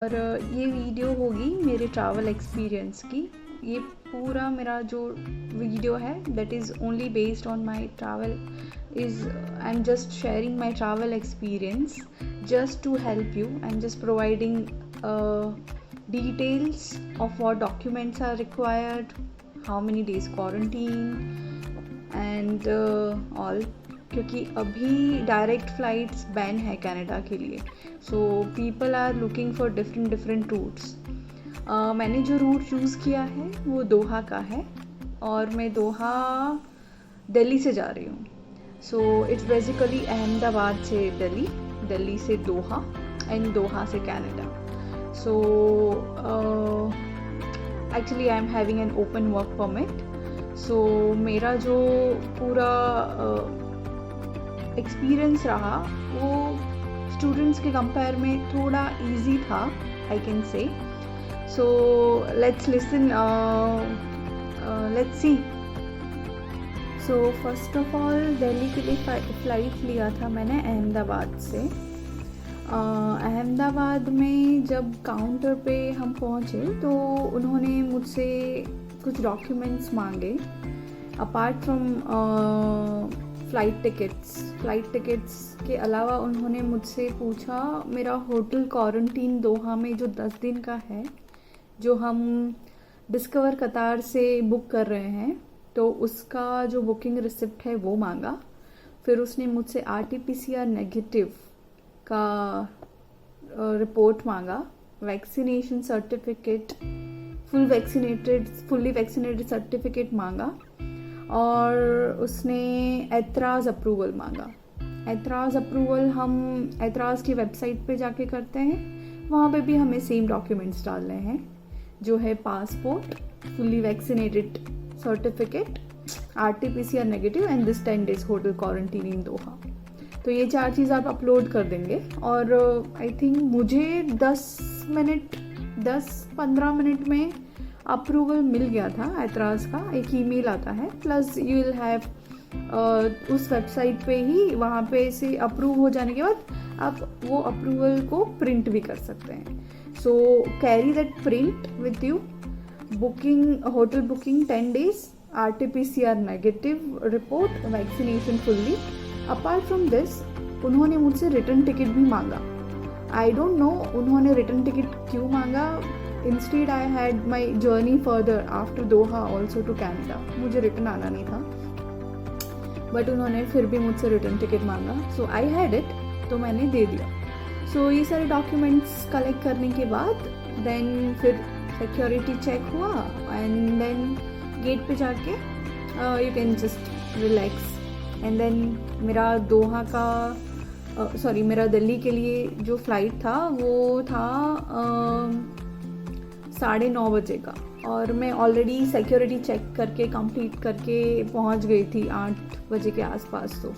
और ये वीडियो होगी मेरे ट्रैवल एक्सपीरियंस की। ये पूरा मेरा जो वीडियो है that is only based on my travel is I am just sharing my travel experience just to help you. I'm just providing details of what documents are required, how many days quarantine and all, क्योंकि अभी direct flights ban है Canada के लिए, so people are looking for different routes. मैंने जो root choose किया है वो दोहा का है और मैं दोहा दिल्ली से जा रही हूँ। सो इट्स बेसिकली अहमदाबाद से दिल्ली, दिल्ली से दोहा एंड दोहा से Canada. So actually I am having an open work permit. So मेरा जो पूरा एक्सपीरियंस रहा वो स्टूडेंट्स के कंपेयर में थोड़ा इजी था, I can say. So let's listen, let's see. So first of all Delhi के लिए फ़्लाइट लिया था मैंने अहमदाबाद से। अहमदाबाद में जब काउंटर पे हम पहुँचे तो उन्होंने मुझसे कुछ डॉक्यूमेंट्स मांगे अपार्ट फ्रॉम फ़्लाइट टिकट्स के अलावा उन्होंने मुझसे पूछा मेरा होटल क्वारंटीन दोहा में जो 10 दिन का है, जो हम डिस्कवर कतार से बुक कर रहे हैं, तो उसका जो बुकिंग रिसिप्ट है वो मांगा। फिर उसने मुझसे RT-PCR नेगेटिव का रिपोर्ट मांगा, vaccination certificate, fully vaccinated certificate मांगा और उसने ऐतराज़ अप्रूवल मांगा। ऐतराज़ अप्रूवल हम ऐतराज़ की वेबसाइट पे जाके करते हैं, वहाँ पे भी हमें सेम डॉक्यूमेंट्स डालने हैं, जो है passport, fully vaccinated certificate, RT-PCR negative and this 10 days hotel quarantine in Doha. तो ये 4 चीज़ आप अपलोड कर देंगे और आई थिंक मुझे 10-15 मिनट में अप्रूवल मिल गया था। ऐतराज़ का एक ईमेल आता है, प्लस यू विल हैव उस वेबसाइट पे ही, वहाँ पे से अप्रूव हो जाने के बाद आप वो अप्रूवल को प्रिंट भी कर सकते हैं। So carry that print with you. Booking, hotel booking 10 days, RT-PCR negative report, vaccination fully. Apart from this उन्होंने मुझसे रिटर्न टिकट भी मांगा। आई डोंट नो उन्होंने रिटर्न टिकट क्यों मांगा। Instead I had my journey further after Doha also to Canada. मुझे return आना नहीं था, बट उन्होंने फिर भी मुझसे रिटर्न टिकट मांगा। सो आई हैड इट, तो मैंने दे दिया। सो ये सारे डॉक्यूमेंट्स कलेक्ट करने के बाद देन फिर सिक्योरिटी चेक हुआ एंड देन गेट पे जाके you can just relax. And then मेरा दोहा का मेरा दिल्ली के लिए जो फ़्लाइट था वो था 9:30 बजे का, और मैं ऑलरेडी सिक्योरिटी चेक करके कंप्लीट करके पहुंच गई थी 8 बजे के आसपास। तो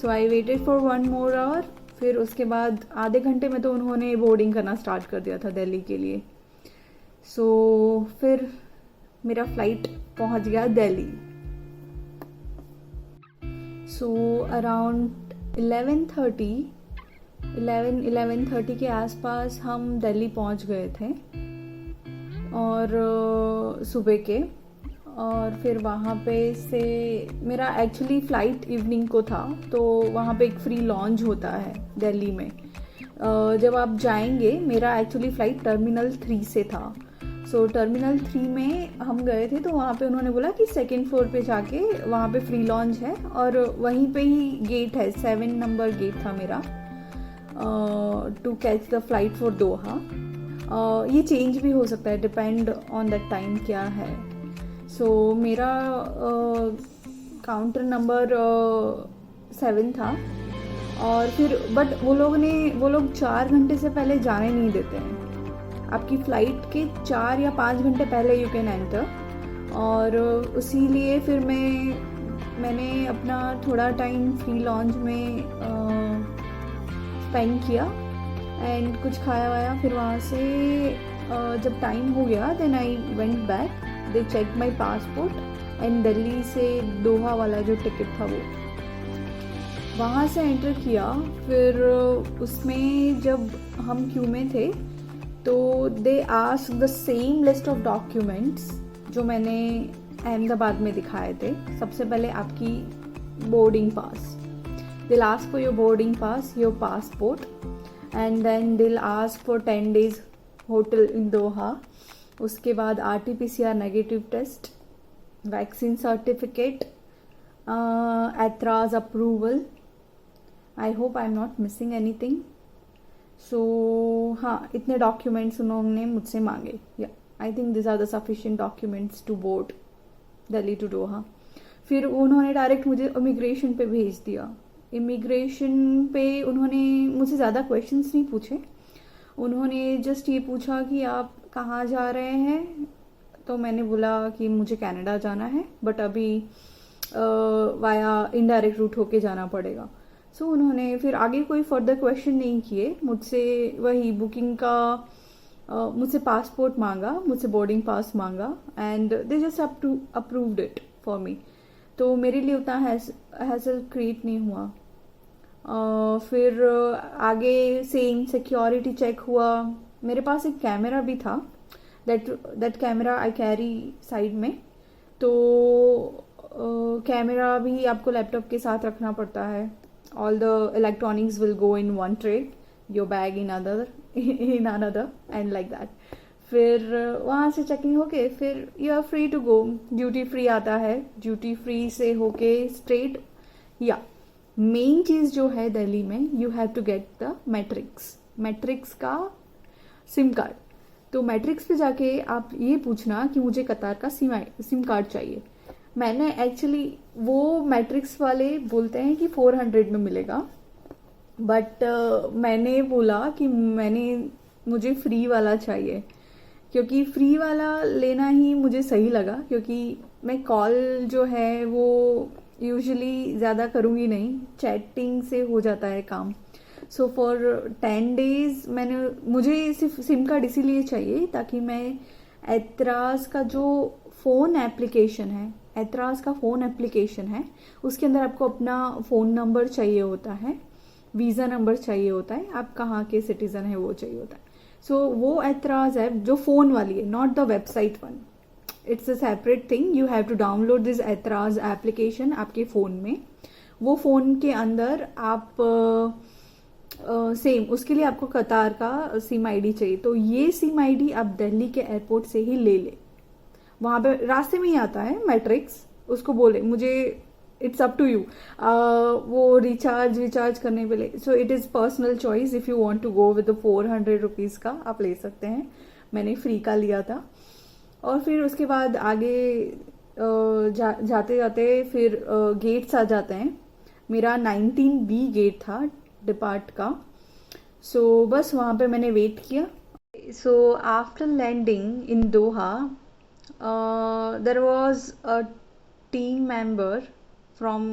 so I waited for 1 more hour। फिर उसके बाद आधे घंटे में तो उन्होंने बोर्डिंग करना स्टार्ट कर दिया था दिल्ली के लिए। सो फिर मेरा फ़्लाइट पहुंच गया दिल्ली। सो अराउंड 11:30 के आसपास हम दिल्ली पहुंच गए थे और सुबह के। और फिर वहाँ पे से मेरा एक्चुअली फ़्लाइट इवनिंग को था, तो वहाँ पे एक फ्री लॉन्च होता है दिल्ली में। जब आप जाएंगे, मेरा एक्चुअली फ़्लाइट टर्मिनल 3 से था। सो टर्मिनल 3 में हम गए थे, तो वहाँ पे उन्होंने बोला कि 2nd फ्लोर पे जाके वहाँ पे फ्री लॉन्च है और वहीं पे ही गेट है, 7 नंबर गेट था मेरा, to catch the flight for Doha. ये चेंज भी हो सकता है, डिपेंड ऑन द टाइम क्या है। सो मेरा काउंटर नंबर 7 था। और फिर बट वो लोग 4 घंटे से पहले जाने नहीं देते हैं। आपकी फ़्लाइट के 4 या 5 घंटे पहले यू कैन एंटर। और इसीलिए फिर मैंने अपना थोड़ा टाइम फ्री लॉन्च में स्पेंड किया एंड कुछ खाया वाया। फिर वहाँ से जब टाइम हो गया then I went back. They check my passport and Delhi से दोहा वाला जो टिकट था वो वहाँ से एंटर किया। फिर उसमें जब हम क्यू में थे तो they ask the same list of documents जो मैंने अहमदाबाद में दिखाए थे. सबसे पहले आपकी boarding pass. They'll ask for your boarding pass, your passport, and then they'll ask for 10 days hotel in Doha. उसके बाद RT-PCR negative test, vaccine certificate, Ehteraz approval. I hope I am not missing anything. So हाँ, इतने documents उन्होंने मुझसे मांगे. Yeah I think this are the sufficient documents to board Delhi to Doha. फिर उन्होंने direct मुझे इमिग्रेशन पे भेज दिया. इमिग्रेशन पे उन्होंने मुझसे ज़्यादा क्वेश्चंस नहीं पूछे. उन्होंने जस्ट ये पूछा कि आप कहाँ जा रहे हैं. तो मैंने बोला कि मुझे कनाडा जाना है, बट अभी वाया इनडायरेक्ट रूट होके जाना पड़ेगा. सो उन्होंने फिर आगे कोई फर्दर क्वेश्चन नहीं किए मुझसे. वही बुकिंग का मुझसे पासपोर्ट मांगा, मुझसे बोर्डिंग पास मांगा, and they just approved it for me. तो मेरे लिए उतना हैसल क्रिएट नहीं हुआ. फिर आगे सेम सिक्योरिटी चेक हुआ. मेरे पास एक कैमरा भी था. That camera I carry side में. तो कैमरा भी आपको लैपटॉप के साथ रखना पड़ता है. All the electronics will go in one tray, your bag in another and like that. फिर वहाँ से चेकिंग होके फिर you are free to go. Duty free आता है. ड्यूटी फ्री से होके स्ट्रेट. या मेन चीज़ जो है दिल्ली में, you have to get the Matrix का सिम कार्ड. तो मैट्रिक्स पे जाके आप ये पूछना कि मुझे कतार का सिम कार्ड चाहिए. मैंने एक्चुअली वो मैट्रिक्स वाले बोलते हैं कि 400 में मिलेगा, बट मैंने बोला कि मुझे फ्री वाला चाहिए, क्योंकि फ्री वाला लेना ही मुझे सही लगा. क्योंकि मैं कॉल जो है वो यूजुअली ज़्यादा करूँगी नहीं, चैटिंग से हो जाता है काम. सो फॉर 10 days मुझे सिर्फ सिम कार्ड इसीलिए चाहिए ताकि मैं एतराज़ का जो फ़ोन एप्लीकेशन है, उसके अंदर आपको अपना फ़ोन नंबर चाहिए होता है, वीज़ा नंबर चाहिए होता है, आप कहाँ के सिटीज़न है वो चाहिए होता है. सो वो एतराज़ ऐप जो फ़ोन वाली है, not the website one, it's a separate thing. You have to download this Ehteraz application आपके फ़ोन में. वो फ़ोन के अंदर आप सेम उसके लिए आपको कतार का सिम आईडी चाहिए. तो ये सिम आईडी आप दिल्ली के एयरपोर्ट से ही ले. वहाँ पे रास्ते में ही आता है मैट्रिक्स. उसको बोले मुझे इट्स अप टू यू, वो रिचार्ज करने पे ले. So it is personal choice. If you want to go with 400 rupees का आप ले सकते हैं. मैंने फ्री का लिया था. और फिर उसके बाद आगे जाते जाते फिर गेट्स आ जाते हैं. मेरा 19B गेट था डिपार्ट का. सो बस वहाँ पे मैंने वेट किया. So after landing in Doha there was a team member from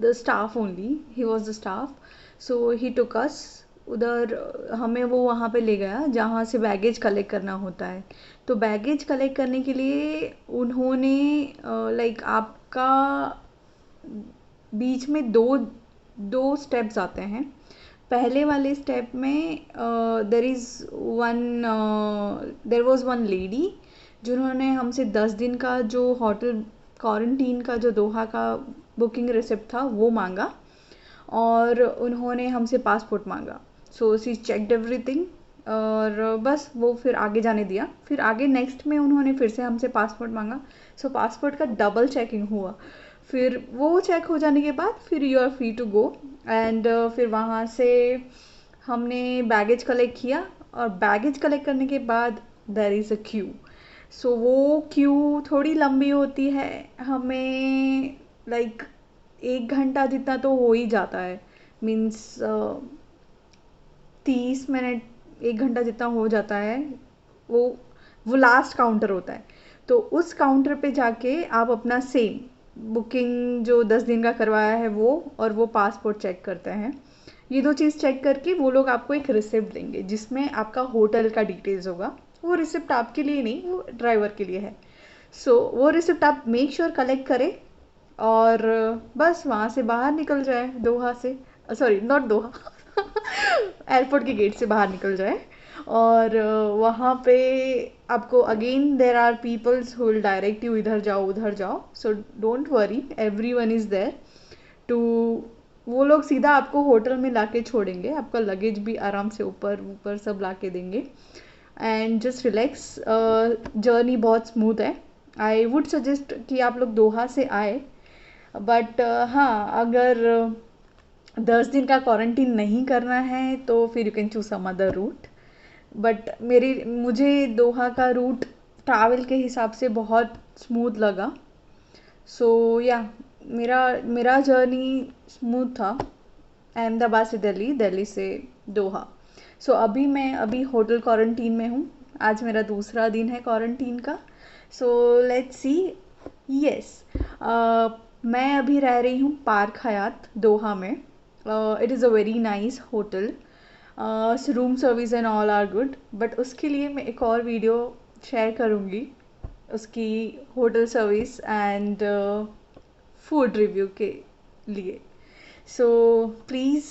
the staff only. He was the staff. So he took us. उधर हमें वो वहाँ पे ले गया जहाँ से बैगेज कलेक्ट करना होता है. तो बैगेज कलेक्ट करने के लिए उन्होंने लाइक आपका बीच में दो स्टेप्स आते हैं. पहले वाले स्टेप में देर वॉज वन लेडी जिन्होंने हमसे 10 दिन का जो होटल क्वारंटीन का जो दोहा का बुकिंग रिसिप्ट था वो मांगा, और उन्होंने हमसे पासपोर्ट मांगा. सो शी चेक्ड एवरीथिंग, और बस वो फिर आगे जाने दिया. फिर आगे नेक्स्ट में उन्होंने फिर से हमसे पासपोर्ट मांगा. सो पासपोर्ट का डबल चेकिंग हुआ. फिर वो चेक हो जाने के बाद फिर you are free to go. And फिर वहाँ से हमने बैगेज कलेक्ट किया, और बैगेज कलेक्ट करने के बाद देयर इज़ अ क्यू. सो वो क्यू थोड़ी लंबी होती है. हमें लाइक 1 घंटा जितना तो हो ही जाता है. मीन्स 30 मिनट 1 घंटा जितना हो जाता है. वो लास्ट काउंटर होता है. तो उस काउंटर पे जाके आप अपना सेम बुकिंग जो 10 दिन का करवाया है वो, और वो पासपोर्ट चेक करते हैं. ये 2 चीज़ चेक करके वो लोग आपको एक रिसिप्ट देंगे जिसमें आपका होटल का डिटेल्स होगा. वो रिसिप्ट आपके लिए नहीं, वो ड्राइवर के लिए है. सो वो रिसिप्ट आप मेक श्योर कलेक्ट करें, और बस वहाँ से बाहर निकल जाए. दोहा से, सॉरी नॉट दोहा, एयरपोर्ट के गेट से बाहर निकल जाए. और वहाँ पे आपको again there are peoples who will direct you इधर जाओ उधर जाओ, so don't worry, everyone is there to, वो लोग सीधा आपको होटल में ला के छोड़ेंगे, आपका लगेज भी आराम से ऊपर ऊपर सब ला के देंगे एंड जस्ट रिलैक्स। जर्नी बहुत स्मूथ है। आई वुड सजेस्ट कि आप लोग दोहा से आए, बट हाँ, अगर 10 दिन का क्वारंटीन नहीं करना है तो फिर you can choose some other route. But मुझे दोहा का रूट ट्रैवल के हिसाब से बहुत स्मूथ लगा। सो या मेरा मेरा जर्नी स्मूथ था, अहमदाबाद से दिल्ली, दिल्ली से दोहा। सो अभी होटल क्वारंटीन में हूँ। आज मेरा दूसरा दिन है क्वारंटीन का। So let's see. यस, मैं अभी रह रही हूँ पार्क हयात दोहा में। It is a very nice hotel, room service and all are good, but उसके लिए मैं एक और वीडियो शेयर करूँगी, उसकी hotel service and food review के लिए। सो प्लीज़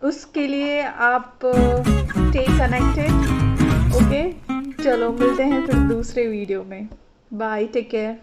उसके लिए आप स्टे कनेक्टेड। ओके, चलो मिलते हैं फिर दूसरे वीडियो में। Bye, take care.